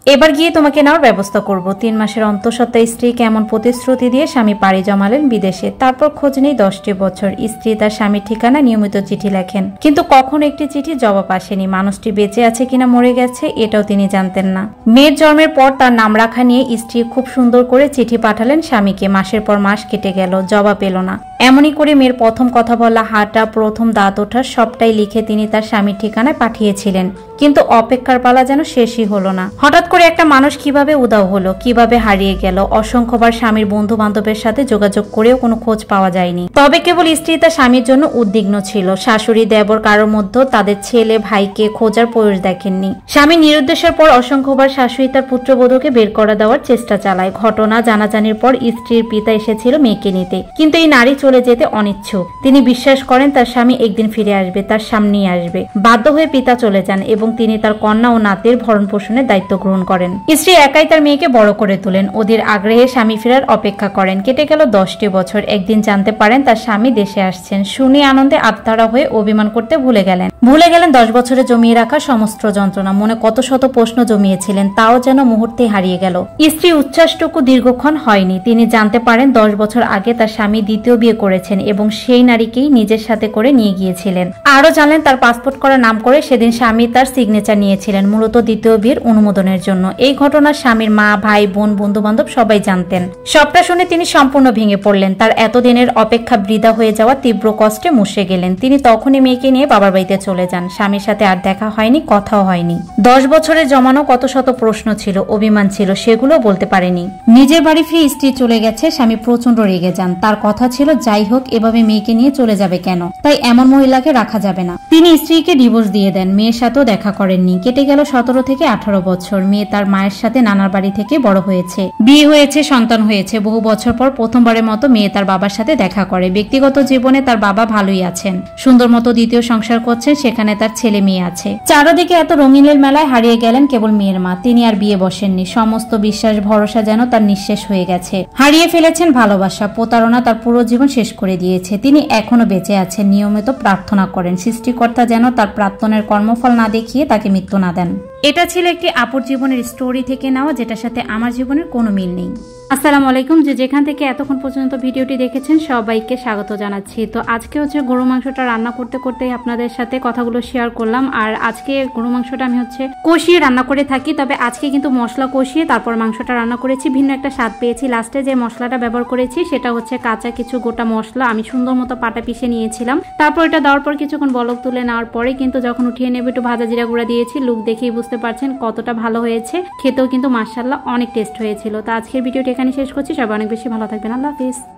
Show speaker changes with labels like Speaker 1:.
Speaker 1: এবার গিয়ে তোমাকে নেওয়ার ব্যবস্থা করব। 3 মাসের অন্তঃসত্ত্বা স্ত্রীকে এমন প্রতিশ্রুতি দিয়ে স্বামী পাড়ি জমালেন বিদেশে। তারপর খোঁজ নেই 10টি বছর। স্ত্রী তার স্বামীর ঠিকানা নিয়মিত চিঠি লেখেন, কিন্তু কখনো একটি চিঠি জবাব আসেনি। মানুষটি বেঁচে আছে কিনা মরে গেছে এটাও তিনি জানতেন না। মেয়ের জন্মের পর তার নাম রাখা নিয়ে স্ত্রী খুব সুন্দর করে চিঠি পাঠালেন স্বামীকে। মাসের পর মাস কেটে গেল, জবাব এলো না। এমনই করে মেয়ের প্রথম কথা বলা, হাঁটা, প্রথম দাঁত ওঠা সবটাই লিখে তিনি তার স্বামীর ঠিকানায় পাঠিয়েছিলেন, কিন্তু অপেক্ষার পালা যেন শেষই হলো না। হঠাৎ করে একটা মানুষ কিভাবে উধাও হলো, কিভাবে হারিয়ে গেল। অসংখ্যবার স্বামীর বন্ধু বান্ধবের সাথে যোগাযোগ করেও কোনো খোঁজ পাওয়া যায়নি। তবে কেবল স্ত্রী তার স্বামীর জন্য উদ্বিগ্ন ছিল। শাশুড়ি, দেবর কারোর মধ্যে তাদের ছেলে ভাইকে খোঁজার প্রয়োজন দেখেননি। স্বামী নিরুদ্দেশের পর অসংখ্যবার শাশুড়ি তার পুত্রবধূকে বের করে দেওয়ার চেষ্টা চালায়। ঘটনা জানাজানির পর স্ত্রীর পিতা এসেছিল মেয়েকে নিতে, কিন্তু এই নারী চলে যেতে অনিচ্ছুক। তিনি বিশ্বাস করেন তার স্বামী একদিন ফিরে আসবে, তার সামনেই আসবে। বাধ্য হয়ে পিতা চলে যান এবং তিনি তার কন্যা ও নাতির ভরণ পোষণের দায়িত্ব গ্রহণ করেন। স্ত্রী একাই তার মেয়েকে বড় করে তোলেন। ওদের আগ্রহে স্বামী ফেরার অপেক্ষা করেন। কেটে গেল 10টি বছর। একদিন জানতে পারেন তার স্বামী দেশে আসছেন। শুনে আনন্দে আত্মহারা হয়ে অভিমান করতে ভুলে গেলেন 10 বছরে জমিয়ে রাখা সমস্ত যন্ত্রণা। মনে কত শত প্রশ্ন জমিয়েছিলেন, তাও যেন মুহূর্তে হারিয়ে গেল। স্ত্রী উচ্ছ্বাসটুকু দীর্ঘক্ষণ হয়নি। তিনি জানতে পারেন 10 বছর আগে তার স্বামী দ্বিতীয় বিয়ে করেছেন এবং সেই নারীকেই নিজের সাথে করে নিয়ে গিয়েছিলেন। আরো জানলেন তার পাসপোর্ট করা নাম করে সেদিন স্বামী তার সিগনেচার নিয়েছিলেন, মূলত দ্বিতীয় বিয়ের অনুমোদনের জন্য। এই ঘটনা স্বামীর মা, ভাই, বোন, বন্ধু বান্ধব সবাই জানতেন। সবটা শুনে তিনি সম্পূর্ণ ভেঙে পড়লেন। তার এতদিনের অপেক্ষা বৃথা হয়ে যাওয়া তীব্র কষ্টে মুছে গেলেন। তিনি তখনই মেয়েকে নিয়ে বাবার বাড়িতে চলে যান। স্বামীর সাথে আর দেখা হয়নি, কথাও হয়নি। 10 বছরে জমানো কত শত প্রশ্ন ছিল, অভিমান ছিল, সেগুলো বলতে পারেনি। নিজের বাড়ি ফিরে স্ত্রী চলে গেছে, স্বামী প্রচন্ড রেগে যান। তার কথা ছিল যাই হোক এভাবে মেয়েকে নিয়ে চলে যাবে কেন, তাই এমন মহিলাকে রাখা যাবে না। তিনি স্ত্রীকে ডিভোর্স দিয়ে দেন। মেয়ের সাথেও দেখা করেননি। কেটে গেল 17 থেকে 18 বছর। মেয়ে তার মায়ের সাথে নানার বাড়ি থেকে বড় হয়েছে, বিয়ে হয়েছে, সন্তান হয়েছে। বহু বছর পর প্রথমবারের মতো মেয়ে তার বাবার সাথে দেখা করে। ব্যক্তিগত জীবনে তার বাবা ভালোই আছেন, সুন্দর মতো দ্বিতীয় সংসার করছেন, সেখানে তার ছেলে মেয়ে আছে। চারদিকে এত রঙিনের মেলায় হারিয়ে গেলেন কেবল মেয়ের মা। তিনি আর বিয়ে বসেননি। সমস্ত বিশ্বাস ভরসা যেন তার নিঃশেষ হয়ে গেছে। হারিয়ে ফেলেছেন ভালোবাসা। প্রতারণা তার পুরো জীবন শেষ করে দিয়েছে। তিনি এখনো বেঁচে আছেন, নিয়মিত প্রার্থনা করেন সৃষ্টিকর্তা যেন তার প্রার্থনার কর্মফল না দেখিয়ে তাকে মৃত্যু না দেন। এটা ছিল একটি আপুর জীবনের স্টোরি থেকে নেওয়া, যেটার সাথে আমার জীবনের কোনো মিল নেই। আসসালামু আলাইকুম। যেখান থেকে এতক্ষণ পর্যন্ত ভিডিওটি দেখেছেন সবাইকে স্বাগত জানাচ্ছি। তো আজকে হচ্ছে গরু মাংসটা রান্না করতে করতে আপনাদের সাথে কথাগুলো শেয়ার করলাম। আর আজকে গরু মাংসটা আমি হচ্ছে কষিয়ে রান্না করে থাকি, তবে আজকে কিন্তু মশলা কষিয়ে তারপর মাংসটা রান্না করেছি। ভিন্ন একটা স্বাদ পেয়েছি। লাস্টে যে মশলাটা ব্যবহার করেছি সেটা হচ্ছে কাঁচা কিছু গোটা মশলা আমি সুন্দর মতো পাটা পিষে নিয়েছিলাম। তারপর এটা দেওয়ার পর কিছুক্ষণ বলক তুলে নেওয়ার পরে কিন্তু যখন উঠিয়ে নেবে একটু ভাজা জিরা গুঁড়া দিয়েছি। লুক দেখেই বুঝতে পারছেন কতটা ভালো হয়েছে। খেতেও কিন্তু মাশাআল্লাহ অনেক টেস্ট হয়েছিল। তো আজকের ভিডিওটি এখানে শেষ করছি। সবাই অনেক বেশি ভালো থাকবেন। আল্লাহ হাফেজ।